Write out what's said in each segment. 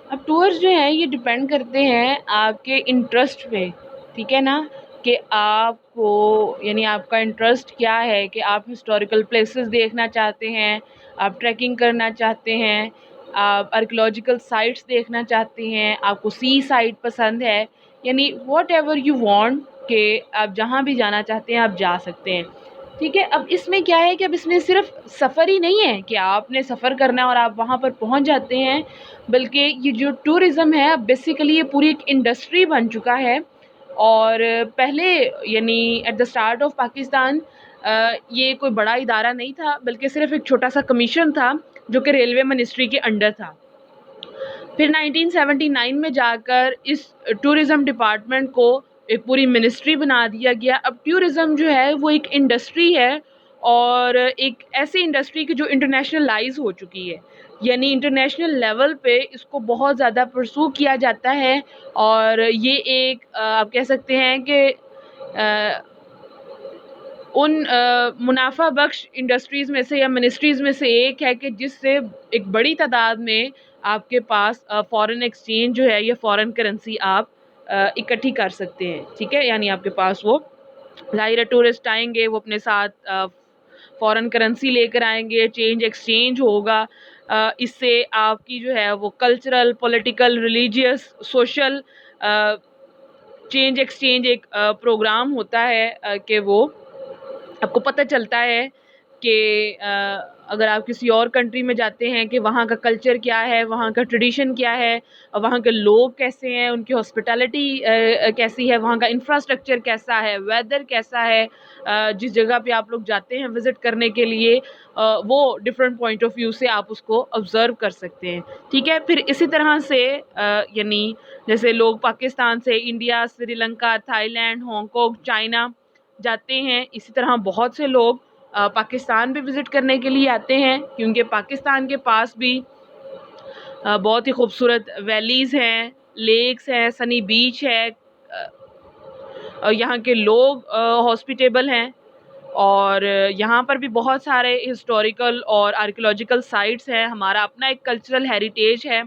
اب ٹورس جو ہیں یہ ڈپینڈ کرتے ہیں آپ کے انٹرسٹ پہ، ٹھیک ہے نا، کہ آپ کو یعنی آپ کا انٹرسٹ کیا ہے، کہ آپ ہسٹوریکل پلیسز دیکھنا چاہتے ہیں، آپ ٹریکنگ کرنا چاہتے ہیں، آپ آرکیولوجیکل سائٹس دیکھنا چاہتے ہیں، آپ کو سی سائٹ پسند ہے، یعنی واٹ ایور یو وانٹ، کہ آپ جہاں بھی جانا چاہتے ہیں آپ جا سکتے ہیں، ٹھیک ہے۔ اب اس میں کیا ہے کہ اب اس میں صرف سفر ہی نہیں ہے کہ آپ نے سفر کرنا ہے اور آپ وہاں پر پہنچ جاتے ہیں، بلکہ یہ جو ٹورزم ہے اب بیسیکلی یہ پوری ایک انڈسٹری بن چکا ہے۔ اور پہلے یعنی at the start of Pakistan یہ کوئی بڑا ادارہ نہیں تھا، بلکہ صرف ایک چھوٹا سا کمیشن تھا جو کہ ریلوے منسٹری کے انڈر تھا۔ پھر 1979 میں جا کر اس ٹورزم ڈپارٹمنٹ کو ایک پوری منسٹری بنا دیا گیا۔ اب ٹورزم جو ہے وہ ایک انڈسٹری ہے، اور ایک ایسی انڈسٹری کی جو انٹرنیشنلائز ہو چکی ہے، یعنی انٹرنیشنل لیول پہ اس کو بہت زیادہ پرسو کیا جاتا ہے، اور یہ ایک آپ کہہ سکتے ہیں کہ ان منافع بخش انڈسٹریز میں سے یا منسٹریز میں سے ایک ہے کہ جس سے ایک بڑی تعداد میں آپ کے پاس فورن ایکسچینج جو ہے یا فورن کرنسی آپ اکٹھی کر سکتے ہیں، ٹھیک ہے، یعنی آپ کے پاس وہ ظاہر ہے ٹورسٹ آئیں گے وہ اپنے ساتھ فورن کرنسی لے کر آئیں گے، چینج ایکسچینج ہوگا، اس سے آپ کی جو ہے وہ cultural, political, religious, social change exchange ایک پروگرام ہوتا ہے کہ وہ آپ کو پتہ چلتا ہے کہ اگر آپ کسی اور کنٹری میں جاتے ہیں کہ وہاں کا کلچر کیا ہے، وہاں کا ٹریڈیشن کیا ہے، وہاں کے لوگ کیسے ہیں، ان کی ہاسپٹیلٹی کیسی ہے، وہاں کا انفراسٹرکچر کیسا ہے، ویدر کیسا ہے، جس جگہ پہ آپ لوگ جاتے ہیں وزٹ کرنے کے لیے، وہ ڈفرینٹ پوائنٹ آف ویو سے آپ اس کو آبزرو کر سکتے ہیں، ٹھیک ہے۔ پھر اسی طرح سے یعنی جیسے لوگ پاکستان سے India, Sri Lanka, Thailand, Hong Kong, China جاتے ہیں، اسی طرح بہت سے لوگ پاکستان بھی وزٹ کرنے کے لیے آتے ہیں، کیونکہ پاکستان کے پاس بھی بہت ہی خوبصورت ویلیز ہیں، لیکس ہیں، سنی بیچ ہے، یہاں کے لوگ ہاسپٹیبل ہیں، اور یہاں پر بھی بہت سارے ہسٹوریکل اور آرکیولوجیکل سائٹس ہیں، ہمارا اپنا ایک کلچرل ہیریٹیج ہے۔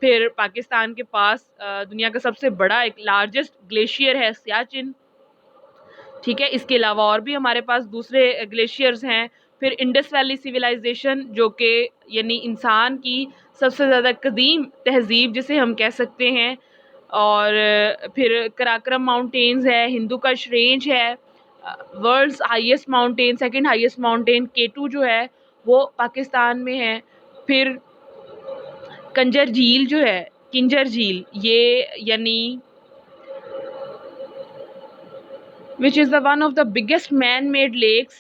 پھر پاکستان کے پاس دنیا کا سب سے بڑا ایک لارجسٹ گلیشیئر ہے سیاچن، ٹھیک ہے، اس کے علاوہ اور بھی ہمارے پاس دوسرے گلیشیئرز ہیں۔ پھر انڈس ویلی سویلائزیشن جو کہ یعنی انسان کی سب سے زیادہ قدیم تہذیب جسے ہم کہہ سکتے ہیں، اور پھر کراکرم ماؤنٹینز ہے، ہندو کش رینج ہے، world's highest mountain, second highest mountain K2 جو ہے وہ پاکستان میں ہے۔ پھر کنجر جھیل جو ہے، کنجر جھیل، یہ یعنی which is the one of the biggest man made lakes،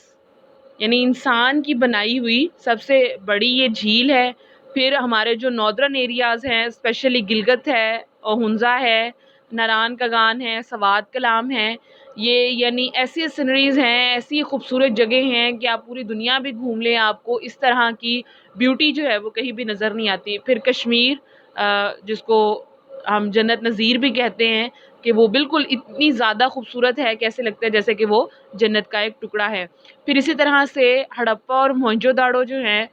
یعنی انسان کی بنائی ہوئی سب سے بڑی یہ جھیل ہے۔ پھر ہمارے جو ناردرن ایریاز ہیں، اسپیشلی گلگت ہے، ہنزا ہے، ناران کاگان ہے، سوات کلام ہے، یہ یعنی ایسی سینریز ہیں، ایسی خوبصورت جگہ ہیں کہ آپ پوری دنیا بھی گھوم لیں، آپ کو اس طرح کی بیوٹی جو ہے وہ کہیں بھی نظر نہیں آتی۔ پھر کشمیر، جس کو ہم جنت نظیر بھی کہتے ہیں، کہ وہ بالکل اتنی زیادہ خوبصورت ہے کہ ایسے لگتا ہے جیسے کہ وہ جنت کا ایک ٹکڑا ہے۔ پھر اسی طرح سے ہڑپا اور موہنجو داڑو جو ہیں،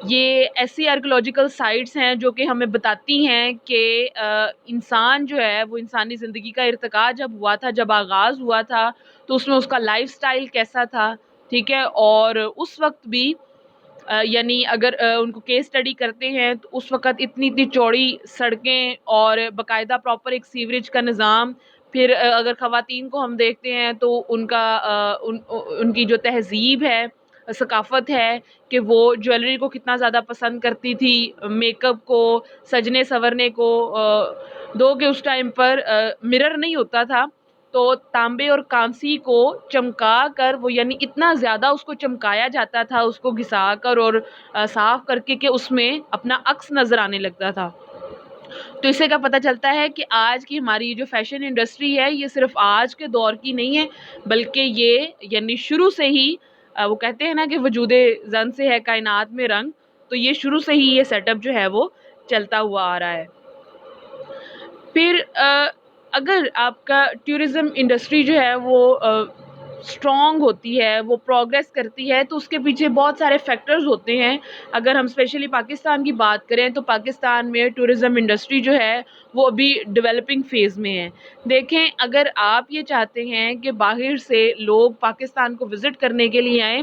یہ ایسی آرکیولوجیکل سائٹس ہیں جو کہ ہمیں بتاتی ہیں کہ انسان جو ہے وہ انسانی زندگی کا ارتقاء جب ہوا تھا، جب آغاز ہوا تھا، تو اس میں اس کا لائف سٹائل کیسا تھا، ٹھیک ہے، اور اس وقت بھی یعنی اگر ان کو کیس اسٹڈی کرتے ہیں تو اس وقت اتنی اتنی چوڑی سڑکیں اور باقاعدہ پراپر ایک سیوریج کا نظام۔ پھر اگر خواتین کو ہم دیکھتے ہیں تو ان کا ان کی جو تہذیب ہے، ثقافت ہے، کہ وہ جویلری کو کتنا زیادہ پسند کرتی تھی، میک اپ کو، سجنے سنورنے کو، دو کہ اس ٹائم پر مرر نہیں ہوتا تھا، تو تانبے اور کانسی کو چمکا کر وہ یعنی اتنا زیادہ اس کو چمکایا جاتا تھا، اس کو گھسا کر اور صاف کر کے کہ اس میں اپنا عکس نظر آنے لگتا تھا۔ تو اس سے کیا پتہ چلتا ہے کہ آج کی ہماری جو فیشن انڈسٹری ہے یہ صرف آج کے دور کی نہیں ہے، بلکہ یہ یعنی شروع سے ہی وہ کہتے ہیں نا کہ وجود زن سے ہے کائنات میں رنگ، تو یہ شروع سے ہی یہ سیٹ اپ جو ہے وہ چلتا ہوا آ رہا ہے۔ پھر اگر آپ کا ٹورزم انڈسٹری جو ہے وہ اسٹرانگ ہوتی ہے، وہ پروگریس کرتی ہے، تو اس کے پیچھے بہت سارے فیکٹرز ہوتے ہیں. اگر ہم اسپیشلی پاکستان کی بات کریں تو پاکستان میں ٹورزم انڈسٹری جو ہے وہ ابھی ڈیولپنگ فیز میں ہے. دیکھیں، اگر آپ یہ چاہتے ہیں کہ باہر سے لوگ پاکستان کو وزٹ کرنے کے لیے آئیں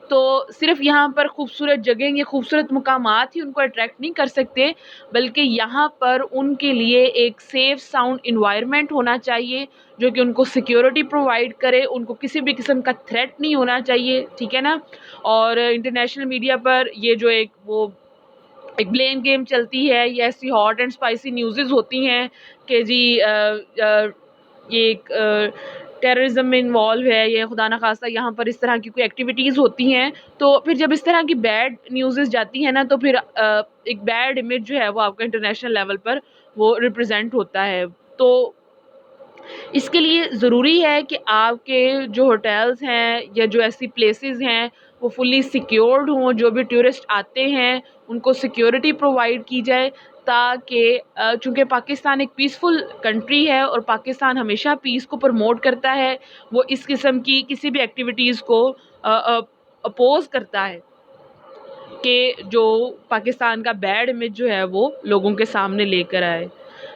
تو صرف یہاں پر خوبصورت جگہیں یا خوبصورت مقامات ہی ان کو اٹریکٹ نہیں کر سکتے، بلکہ یہاں پر ان کے لیے ایک سیف ساؤنڈ انوائرمنٹ ہونا چاہیے جو کہ ان کو سیکیورٹی پرووائڈ کرے، ان کو کسی بھی قسم کا تھریٹ نہیں ہونا چاہیے، ٹھیک ہے نا. اور انٹرنیشنل میڈیا پر یہ جو ایک بلیم گیم چلتی ہے، یہ ایسی ہاٹ اینڈ اسپائسی نیوزز ہوتی ہیں کہ جی یہ ایک ٹیررزم میں انوالو ہے، یہ خدا نخواستہ یہاں پر اس طرح کی کوئی ایکٹیویٹیز ہوتی ہیں، تو پھر جب اس طرح کی بیڈ نیوزز جاتی ہیں نا تو پھر ایک بیڈ امیج جو ہے وہ آپ کا انٹرنیشنل لیول پر وہ ریپرزینٹ ہوتا ہے. تو اس کے لیے ضروری ہے کہ آپ کے جو ہوٹلز ہیں یا جو ایسی پلیسز ہیں وہ فلی سیکیورڈ ہوں، جو بھی ٹورسٹ آتے ہیں ان کو سیکیورٹی پرووائڈ کی جائے، تاکہ چونکہ پاکستان ایک پیسفل کنٹری ہے اور پاکستان ہمیشہ پیس کو پروموٹ کرتا ہے، وہ اس قسم کی کسی بھی ایکٹیویٹیز کو اپوز کرتا ہے کہ جو پاکستان کا بیڈ امیج جو ہے وہ لوگوں کے سامنے لے کر آئے.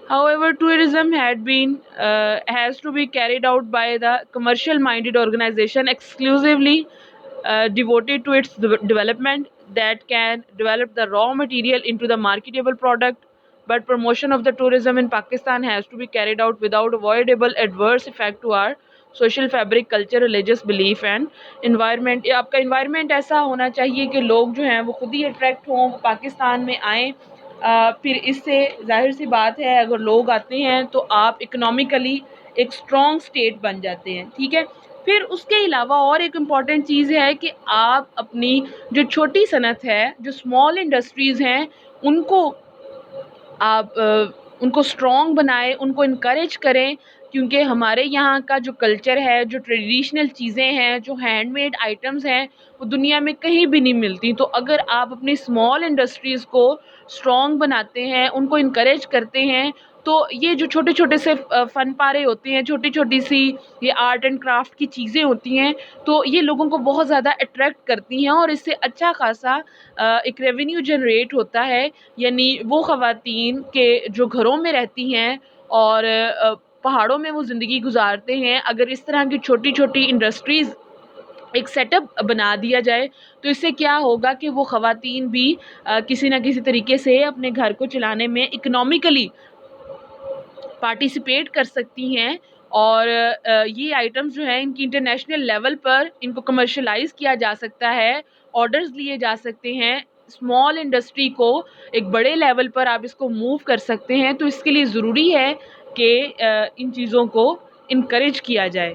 However, tourism has to be carried out by the commercial-minded organization exclusively devoted to its development that can develop the raw material into the marketable product. But promotion of the tourism in Pakistan has to be carried out without avoidable adverse effect to our social fabric, culture, religious belief and environment. آپ کا environment ایسا ہونا چاہیے کہ لوگ جو ہیں وہ خود ہی اٹریکٹ ہوں، وہ پاکستان میں آئیں. پھر اس سے ظاہر سی بات ہے اگر لوگ آتے ہیں تو آپ اکنامیکلی ایک اسٹرانگ اسٹیٹ بن جاتے ہیں، ٹھیک ہے. پھر اس کے علاوہ اور ایک امپورٹنٹ چیز ہے کہ آپ اپنی جو چھوٹی صنعت ہے، جو اسمال انڈسٹریز ہیں، ان کو آپ ان کو اسٹرانگ بنائیں، ان کو انکریج کریں، کیونکہ ہمارے یہاں کا جو کلچر ہے، جو ٹریڈیشنل چیزیں ہیں، جو ہینڈ میڈ آئٹمز ہیں، وہ دنیا میں کہیں بھی نہیں ملتی. تو اگر آپ اپنی اسمال انڈسٹریز کو اسٹرانگ بناتے ہیں، ان کو انکریج کرتے ہیں، تو یہ جو چھوٹے چھوٹے سے فن پارے ہوتے ہیں، چھوٹی چھوٹی سی یہ آرٹ اینڈ کرافٹ کی چیزیں ہوتی ہیں، تو یہ لوگوں کو بہت زیادہ اٹریکٹ کرتی ہیں اور اس سے اچھا خاصا ایک ریونیو جنریٹ ہوتا ہے. یعنی وہ خواتین کے جو گھروں میں رہتی ہیں اور پہاڑوں میں وہ زندگی گزارتے ہیں، اگر اس طرح کی چھوٹی چھوٹی انڈسٹریز ایک سیٹ اپ بنا دیا جائے تو اس سے کیا ہوگا کہ وہ خواتین بھی کسی نہ کسی طریقے سے اپنے گھر کو چلانے میں اکنامیکلی پارٹیسپیٹ کر سکتی ہیں. اور یہ آئٹمز جو ہیں ان کی انٹرنیشنل لیول پر ان کو کمرشلائز کیا جا سکتا ہے، آرڈرز لیے جا سکتے ہیں. اسمال انڈسٹری کو ایک بڑے لیول پر آپ اس کو موو کر سکتے ہیں. تو اس کے لیے ضروری ہے کہ ان چیزوں کو انکریج کیا جائے.